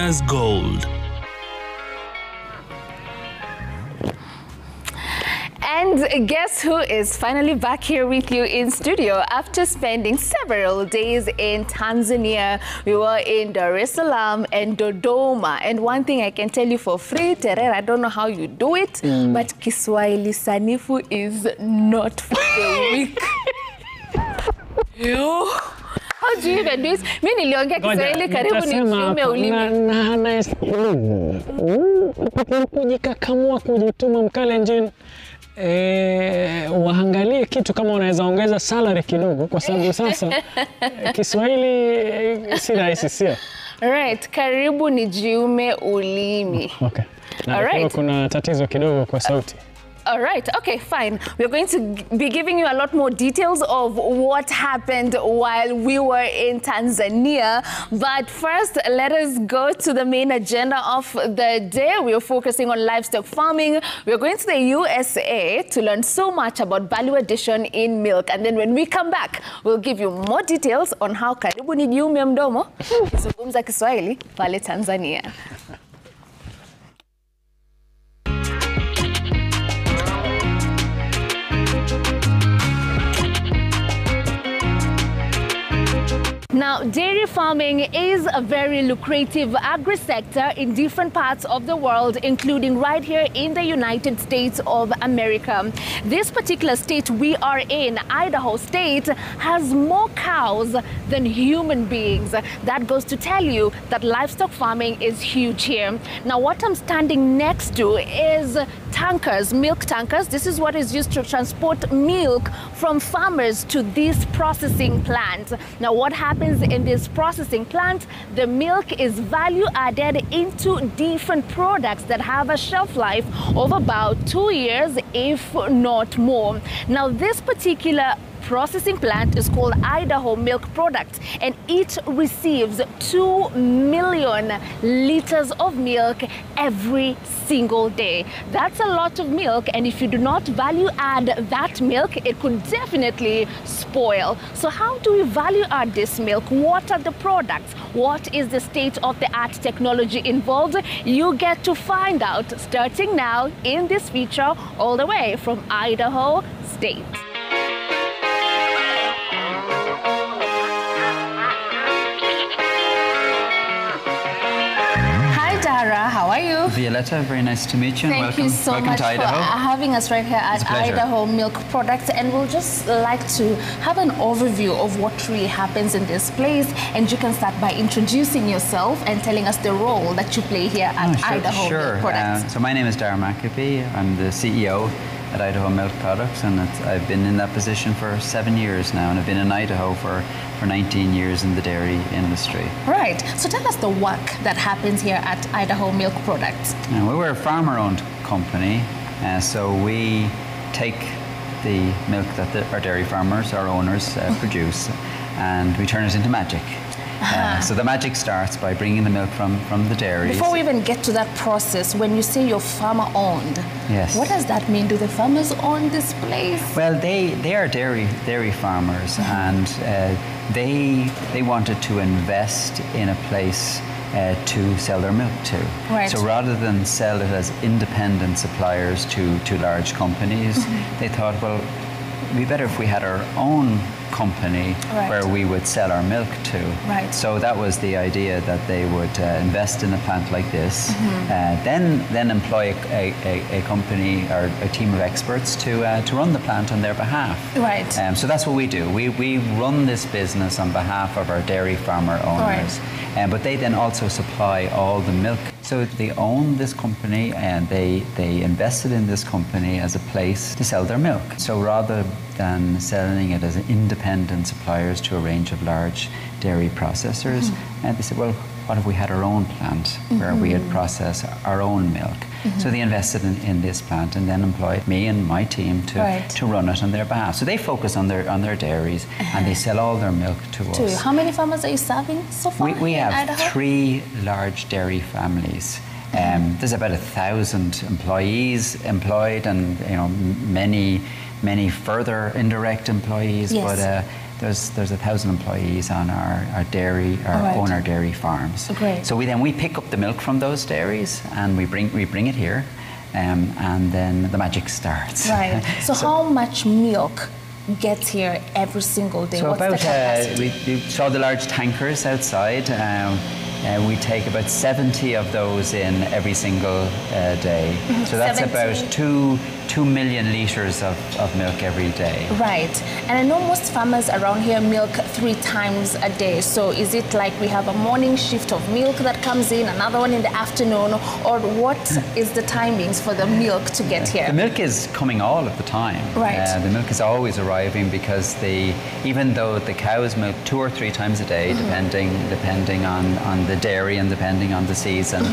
Tanzania's gold. And guess who is finally back here with you in studio after spending several days in Tanzania. We were in Dar es Salaam and Dodoma. And one thing I can tell you for free, Terera, I don't know how you do it, but Kiswahili Sanifu is not for the weak. Yo. How do you even do it? Mimi niliongea Kiswahili karibu nichume ulimi. Kujikakamua kujituma mkale njini. Waangalie kitu kama unaweza ongeza salary kidogo kwa sababu sasa Kiswahili si rahisi sio. Right, karibu nijiume ulimi. Okay. Na right. Kuna tatizo kidogo kwa sauti. All right, okay, fine. We're going to be giving you a lot more details of what happened while we were in Tanzania. But first, let us go to the main agenda of the day. We're focusing on livestock farming. We're going to the USA to learn so much about value addition in milk. And then when we come back, we'll give you more details on how karibu nijiume mdomo kizungumza Kiswahili pale Tanzania. Now, dairy farming is a very lucrative agri-sector in different parts of the world, including right here in the United States of America. This particular state we are in, Idaho State, has more cows than human beings. That goes to tell you that livestock farming is huge here. Now, what I'm standing next to is tankers, milk tankers. This is what is used to transport milk from farmers to this processing plant. Now, what happens in this processing plant? The milk is value added into different products that have a shelf life of about 2 years, if not more. Now, this particular processing plant is called Idaho Milk Products, and it receives 2 million liters of milk every single day. That's a lot of milk, and if you do not value add that milk, it could definitely spoil. So how do we value add this milk? What are the products? What is the state-of-the-art technology involved? You get to find out starting now in this feature all the way from Idaho State. How are you? Violetta, very nice to meet you. Thank you so much for having us right here at Idaho Milk Products. And we'll just like to have an overview of what really happens in this place. And you can start by introducing yourself and telling us the role that you play here at Idaho Milk Products. So my name is Darragh McAfee. I'm the CEO at Idaho Milk Products, and I've been in that position for 7 years now, and I've been in Idaho for 19 years in the dairy industry. Right. So tell us the work that happens here at Idaho Milk Products. Now, we're a farmer-owned company, so we take the milk that our dairy farmers, our owners, produce, and we turn it into magic. So the magic starts by bringing the milk from the dairies. Before we even get to that process, when you say you're farmer-owned, yes, what does that mean? Do the farmers own this place? Well, they are dairy farmers, and they wanted to invest in a place to sell their milk to. Right. So rather than sell it as independent suppliers to large companies, they thought, well, it'd be better if we had our own company where we would sell our milk to. Right. So that was the idea, that they would invest in a plant like this, then employ a company or a team of experts to run the plant on their behalf. Right. So that's what we do. We run this business on behalf of our dairy farmer owners. Right. But they then also supply all the milk. So they own this company, and they invested in this company as a place to sell their milk. So rather than selling it as independent suppliers to a range of large dairy processors, and they said, well, what if we had our own plant where we would process our own milk? So they invested in this plant, and then employed me and my team to run it on their behalf. So they focus on their dairies, and they sell all their milk to us. How many farmers are you serving so far? We have 3 large dairy families. There's about 1,000 employees employed, and many further indirect employees. Yes. But there's 1,000 employees on our dairy, own our dairy farms. Great. So we pick up the milk from those dairies and we bring it here, and then the magic starts. Right. So how much milk gets here every single day? So what's about the capacity? we saw the large tankers outside. We take about 70 of those in every single day. So that's 70. about 2 million litres of milk every day. Right. And I know most farmers around here milk 3 times a day. So is it like we have a morning shift of milk that comes in, another one in the afternoon, or what is the timings for the milk to get here? The milk is coming all of the time. Right. The milk is always arriving because even though the cows milk 2 or 3 times a day, depending on the dairy and depending on the season,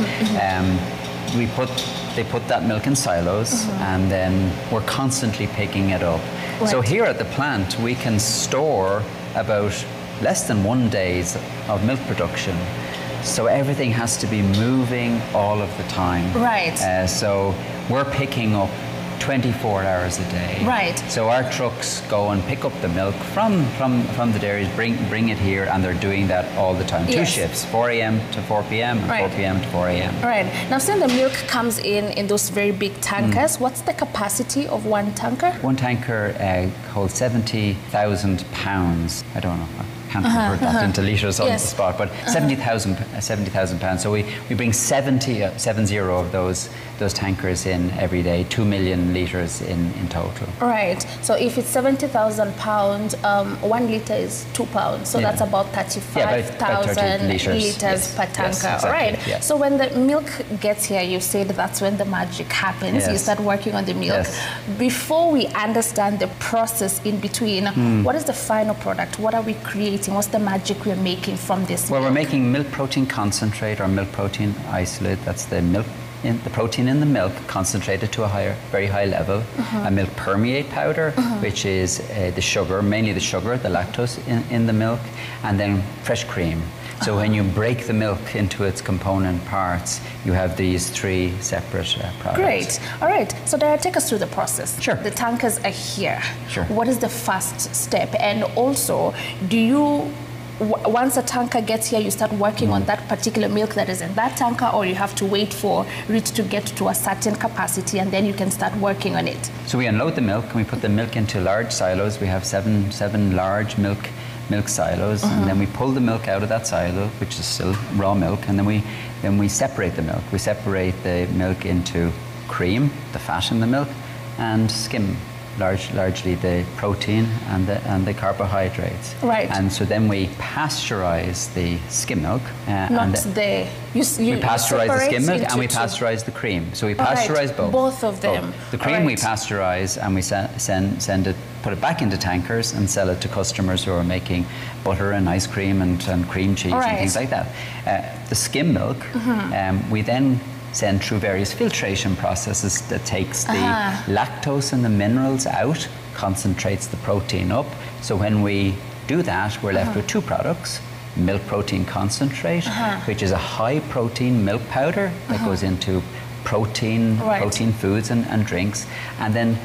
they put that milk in silos, and then we're constantly picking it up. Right. So here at the plant, we can store about less than 1 day's of milk production. So everything has to be moving all of the time. Right. So we're picking up 24 hours a day. Right. So our trucks go and pick up the milk from the dairies, bring it here, and they're doing that all the time. Yes. 2 shifts, 4 a.m. to 4 p.m. and Right. 4 p.m. to 4 a.m. Right. Now, since the milk comes in those very big tankers, what's the capacity of one tanker? One tanker holds 70,000 pounds. I don't know. I can't convert that into litres on the spot, but 70,000 pounds. So we bring 70 of those tankers in every day, 2 million litres in total. Right. So if it's 70,000 pounds, 1 litre is 2 pounds. So that's about 35,000 litres per tanker. Yes, exactly. Right. Yes. So when the milk gets here, you said that's when the magic happens. Yes. You start working on the milk. Yes. Before we understand the process in between, what is the final product? What are we creating? What's the magic we're making from this Well, milk? we're making milk protein concentrate or milk protein isolate. That's the protein in the milk concentrated to a very high level. A milk permeate powder, which is the sugar, mainly the sugar, the lactose in the milk, and then fresh cream. So when you break the milk into its component parts, you have these 3 separate products. Great. All right. So Dara, take us through the process. Sure. The tankers are here. Sure. What is the first step? And also, once a tanker gets here, you start working on that particular milk that is in that tanker, or you have to wait for it to get to a certain capacity and then you can start working on it? So we unload the milk and we put the milk into large silos. We have seven large milk silos, and then we pull the milk out of that silo, which is still raw milk, and then we separate the milk. We separate the milk into cream, the fat in the milk, and skim, largely the protein and the carbohydrates. Right. And so then we pasteurize the skim milk. We pasteurize the skim milk and we pasteurize the cream. So we pasteurize both. Both of them. The cream we pasteurize and we send it, put it back into tankers and sell it to customers who are making butter and ice cream and cream cheese and things like that. The skim milk, we then send through various filtration processes that takes the lactose and the minerals out, concentrates the protein up. So when we do that, we're left with 2 products. Milk protein concentrate, which is a high protein milk powder that goes into protein foods and drinks, and then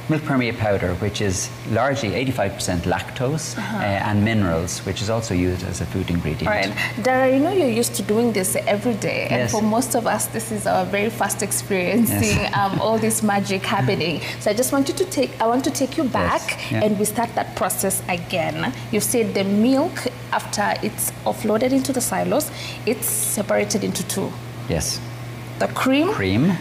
milk permeate powder, which is largely 85% lactose and minerals, which is also used as a food ingredient. Right. Dara, you know you're used to doing this every day, and Yes. for most of us, this is our very first experience seeing all this magic happening. So I want to take you back, and we start that process again. You said the milk, after it's offloaded into the silos, it's separated into 2. Yes. The cream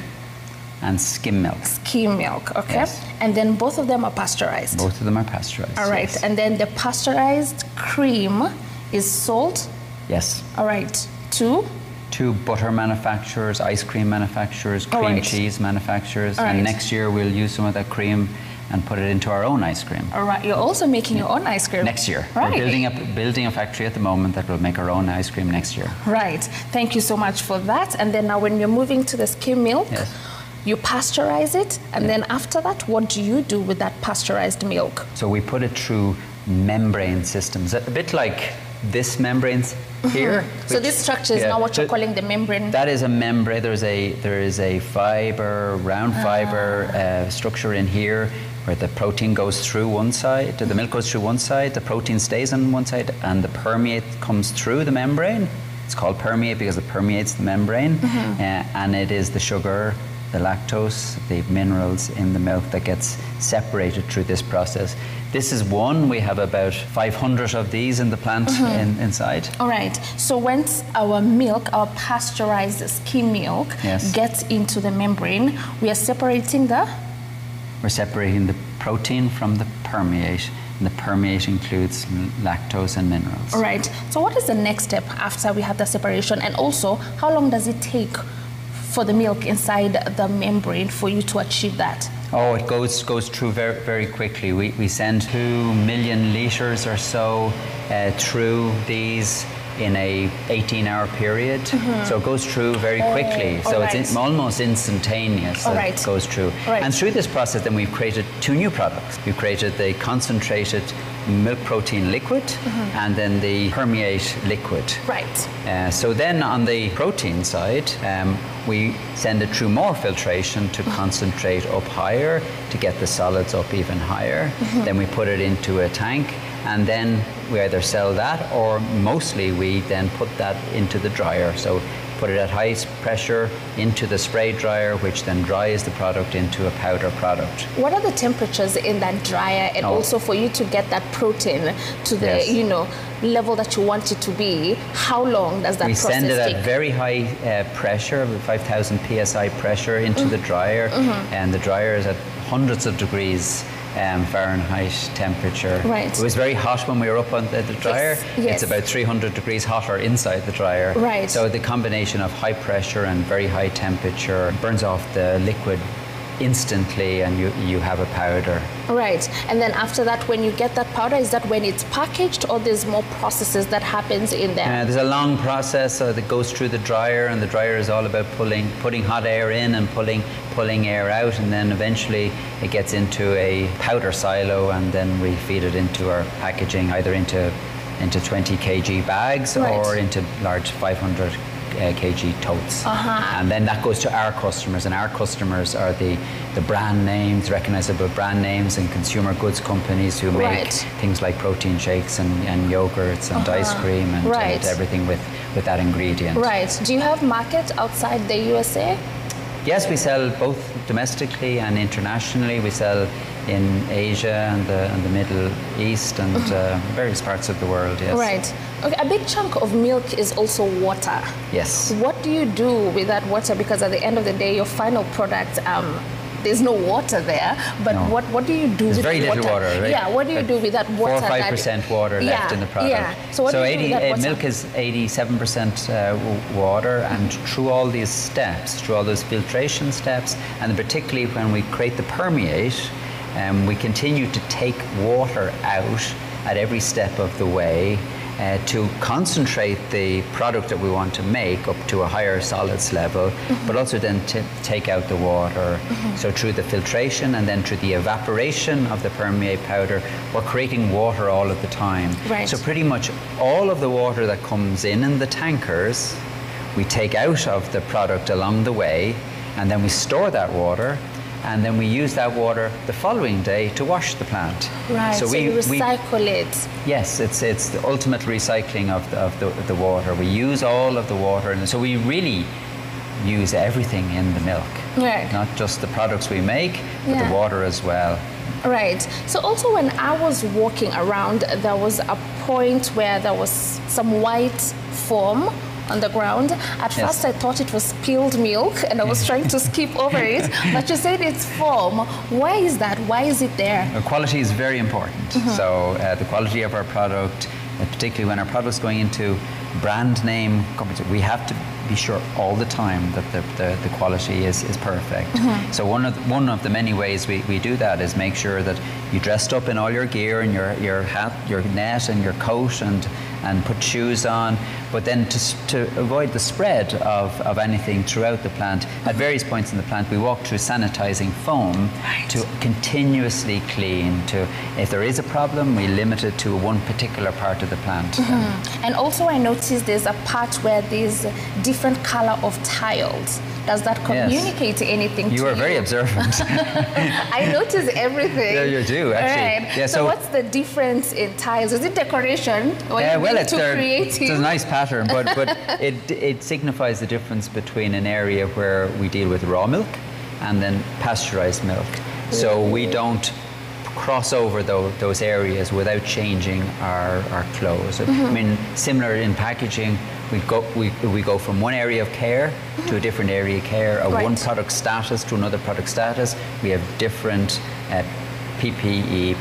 and skim milk. Skim milk, okay. Yes. And then both of them are pasteurized. Both of them are pasteurized. All right. Yes. And then the pasteurized cream is sold. Yes. All right. To butter manufacturers, ice cream manufacturers, cream cheese manufacturers, and next year we'll use some of that cream and put it into our own ice cream. All right, you're also making your own ice cream. Next year. Right. We're building a factory at the moment that will make our own ice cream next year. Right. Thank you so much for that. And then now when you're moving to the skim milk, you pasteurize it, and then after that, what do you do with that pasteurized milk? So we put it through membrane systems, a bit like this membrane here. So this structure is now what you're calling the membrane? That is a membrane. There is a fiber, round fiber structure in here, where the protein goes through one side, the milk goes through one side, the protein stays on one side, and the permeate comes through the membrane. It's called permeate because it permeates the membrane, and it is the sugar, the lactose, the minerals in the milk that gets separated through this process. This is one. We have about 500 of these in the plant inside. All right. So once our milk, our pasteurized skim milk, gets into the membrane, we are separating the? We're separating the protein from the permeate. And the permeate includes lactose and minerals. All right. So what is the next step after we have the separation? And also, how long does it take for the milk inside the membrane for you to achieve that? Oh, it goes through very, very quickly. We send 2 million litres or so through these in a 18-hour period. So it goes through very quickly. So it's almost instantaneous that it goes through. And through this process then we've created 2 new products. We've created the concentrated milk protein liquid and then the permeate liquid. So then on the protein side, we send it through more filtration to concentrate up higher, to get the solids up even higher. Then we put it into a tank, and then we either sell that, or mostly we then put that into the dryer. So put it at high pressure into the spray dryer, which then dries the product into a powder product. What are the temperatures in that dryer, and also for you to get that protein to the level that you want it to be? How long does that process take? We send it at very high pressure, 5,000 psi pressure into the dryer, and the dryer is at hundreds of degrees Fahrenheit temperature. It was very hot when we were up on the dryer. It's about 300 degrees hotter inside the dryer. So the combination of high pressure and very high temperature burns off the liquid instantly, and you have a powder. And then after that, when you get that powder, is that when it's packaged, or there's more processes that happens in there? There's a long process that goes through the dryer, and the dryer is all about putting hot air in and pulling air out, and then eventually it gets into a powder silo, and then we feed it into our packaging, either into 20 kg bags or into large 500 kg totes. And then that goes to our customers, and our customers are the brand names, recognizable brand names, and consumer goods companies who make things like protein shakes and yogurts and ice cream and everything with that ingredient. Do you have markets outside the USA? Yes, we sell both domestically and internationally. We sell in Asia and the Middle East and various parts of the world, Okay, a big chunk of milk is also water. What do you do with that water? Because at the end of the day, your final product, there's no water there, but what do you do with very the water? Little water, what do you do with that water? 4 or 5% water left in the product. So what do you do with that water? Milk is 87% water, and through all these steps, through all those filtration steps, and particularly when we create the permeate, we continue to take water out at every step of the way to concentrate the product that we want to make up to a higher solids level, but also then to take out the water. So through the filtration and then through the evaporation of the permeate powder, we're creating water all of the time. So pretty much all of the water that comes in the tankers, we take out of the product along the way, and then we store that water, and then we use that water the following day to wash the plant. So you recycle it. Yes, it's the ultimate recycling of the water. We use all of the water, and so we really use everything in the milk. Not just the products we make, but the water as well. So also when I was walking around, there was a point where there was some white foam on the ground. At first I thought it was spilled milk, and I was trying to skip over it, but you said it's foam. Why is that? Why is it there? Quality is very important. So the quality of our product, particularly when our product is going into brand name companies, we have to be sure all the time that the quality is perfect. So one of the many ways we do that is make sure that you dressed up in all your gear and your hat, your net and your coat, and put shoes on, but then to avoid the spread of anything throughout the plant, at various points in the plant we walk through sanitizing foam to continuously clean. If there is a problem, we limit it to one particular part of the plant. And also I noticed there's a part where there's different color of tiles. Does that communicate anything to you? You are very observant. I notice everything. Yeah, you do, actually. Right. Yeah, so what's the difference in tiles? Is it decoration? Or well, it's a nice pattern, but it signifies the difference between an area where we deal with raw milk and then pasteurized milk. So we don't cross over those areas without changing our clothes. I mean, similar in packaging, we go from one area of care to a different area of care, one product status to another product status. We have different PPE,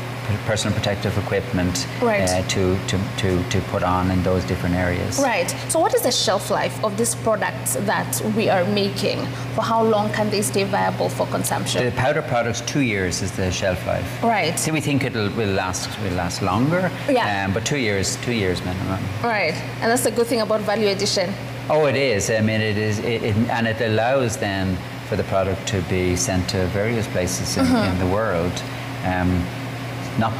personal protective equipment, to put on in those different areas. Right. So what is the shelf life of these products that we are making? For how long can they stay viable for consumption? The powder products, 2 years is the shelf life. Right. So we think will last longer. Yeah. But 2 years minimum. Right. And that's the good thing about value addition. Oh, it is. I mean, it is, and it allows then for the product to be sent to various places in the world. Not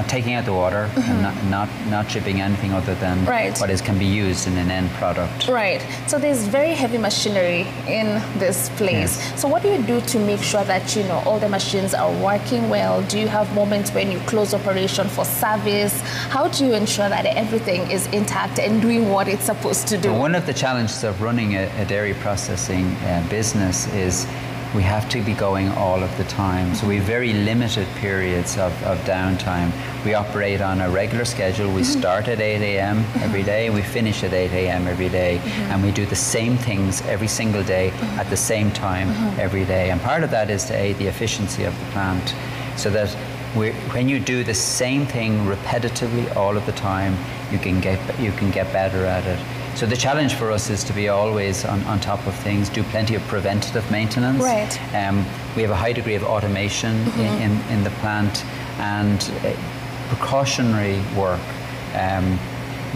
taking out the water, and not shipping anything other than what can be used in an end product. Right. So there's very heavy machinery in this place. Yes. So what do you do to make sure that all the machines are working well? Do you have moments when you close operation for service? How do you ensure that everything is intact and doing what it's supposed to do? Well, one of the challenges of running a dairy processing business is we have to be going all of the time. So we have very limited periods of downtime. We operate on a regular schedule. We start at 8 a.m. every day, we finish at 8 a.m. every day, and we do the same things every single day at the same time every day. And part of that is to aid the efficiency of the plant, so that when you do the same thing repetitively all of the time, you can get better at it. So the challenge for us is to be always on top of things, do plenty of preventative maintenance. Right. We have a high degree of automation in the plant, and precautionary work,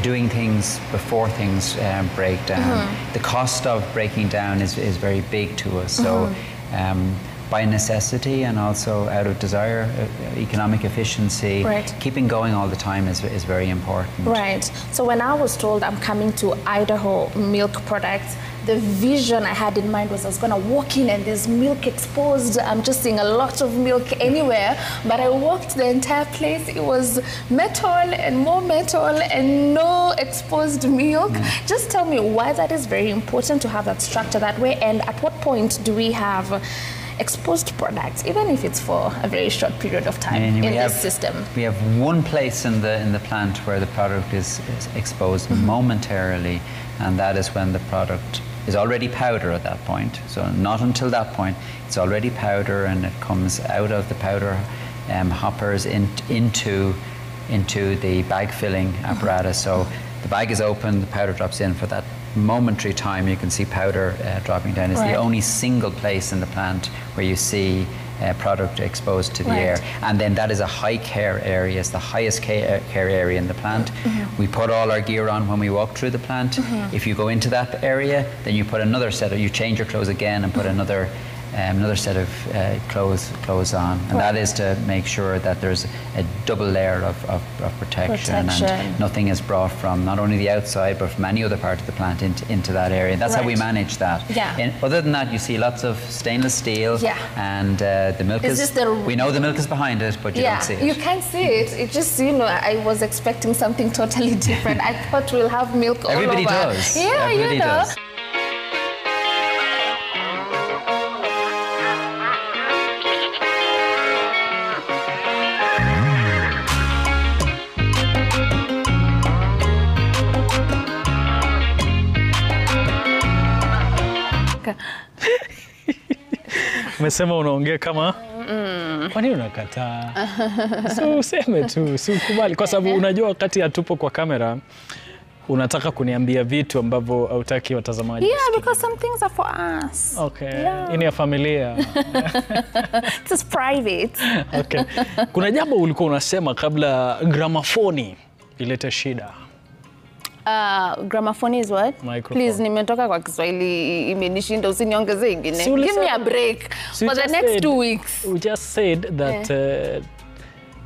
doing things before things break down. The cost of breaking down is very big to us. So by necessity and also out of desire, economic efficiency, keeping going all the time is very important. Right. So when I was told I'm coming to Idaho Milk Products, the vision I had in mind was I was going to walk in and there's milk exposed. I'm just seeing a lot of milk anywhere. But I walked the entire place. It was metal and more metal and no exposed milk. Just tell me why that is very important to have that structure that way, and at what point do we have exposed products, even if it's for a very short period of time in this system? We have one place in the plant where the product is exposed momentarily, and that is when the product is already powder at that point. So not until that point, it's already powder, and it comes out of the powder hoppers into the bag filling apparatus. So the bag is open, the powder drops in. For that momentary time, you can see powder dropping down. It's the only single place in the plant where you see product exposed to the air. And then that is a high care area. It's the highest care area in the plant. We put all our gear on when we walk through the plant. If you go into that area, then you put another set of, you change your clothes again and put another set of clothes on, and that is to make sure that there's a double layer of protection, and nothing is brought from not only the outside but from any other part of the plant into that area. That's how we manage that. And other than that, you see lots of stainless steel, and the milk we know the milk is behind it, but you don't see it. You can't see it. It just, I was expecting something totally different. I thought we'll have milk all over. Everybody does. Yeah, Everybody does. Umesema unaongea kama kwa nini unakataa? So useme tu, si ukubali, kwa sababu unajua wakati hatupo kwa kamera unataka kuniambia vitu ambavyo hautaki watazamaji. Yeah, because some things are for us. Okay. Ini ya familia. It's private. Okay. Kuna jambo ulikuwa unasema kabla gramafoni ilete shida. Gramophone is what? Microphone. Please, nimetoka kwa Kiswahili imenishinda, usiniongeze ingine. Give me a break for the next 2 weeks. We just said that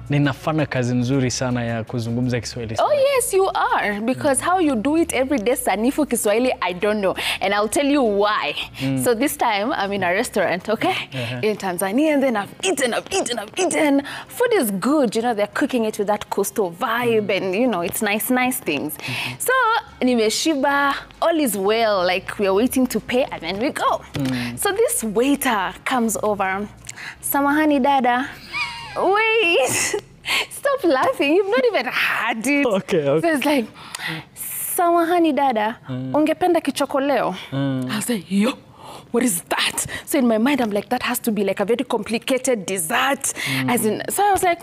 ninafanya kazi nzuri sana ya kuzungumza Kiswahili. Oh yes, you are, because how you do it every day sanifu Kiswahili, I don't know, and I'll tell you why. So this time I'm in a restaurant, okay, in Tanzania, and then I've eaten. Food is good, you know, they're cooking it with that coastal vibe, and you know, it's nice things. So nimeshiba, all is well, like we are waiting to pay, and then we go. So this waiter comes over. Samahani dada. Wait. Stop laughing. You've not even had it. Okay. So it's like, samahani dada, ungependa kichokoleo? I was like, yo, what is that? So in my mind, I'm like, that has to be like a very complicated dessert. As in, so I was like,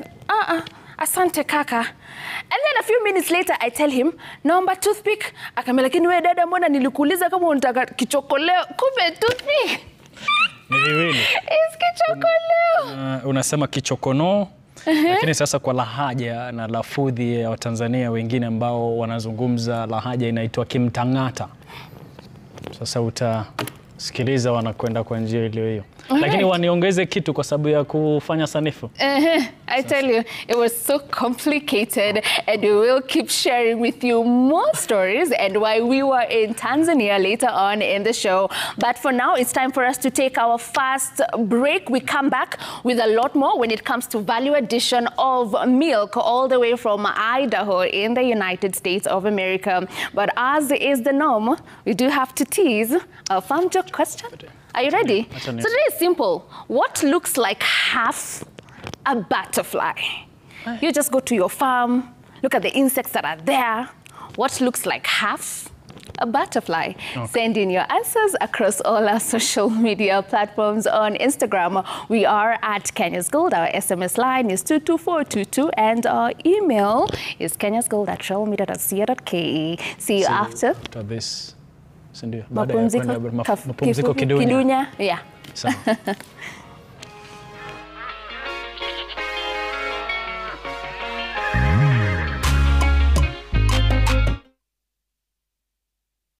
asante kaka. And then a few minutes later, I tell him, naomba toothpick. Akamwambia, lakini wewe dada, mbona nilikuuliza kama unataka kichokoleo? Kumbe toothpick. It's kichokoleo. Unasema kichokono. Lakini sasa kwa lahaja na lafudhi ya Watanzania wengine ambao wanazungumza lahaja inaitwa kimtangata. Sasa utasikiliza wanakwenda kwa njia ile hiyo. Lakini waniongeze kitu kwa sababu ya kufanya sanifu. I tell you, it was so complicated, and we will keep sharing with you more stories and why we were in Tanzania later on in the show. But for now, it's time for us to take our first break. We come back with a lot more when it comes to value addition of milk all the way from Idaho in the United States of America. But as is the norm, we do have to tease a farm joke question. Are you ready? So today is simple. What looks like half a butterfly? You just go to your farm, look at the insects that are there. What looks like half a butterfly? Okay. Send in your answers across all our social media platforms. On Instagram, we are at Kenya's Gold. Our SMS line is 22422, and our email is kenyasgold@travelmedia.co.ke. See you after this. Mapumziko kidunya. Yeah.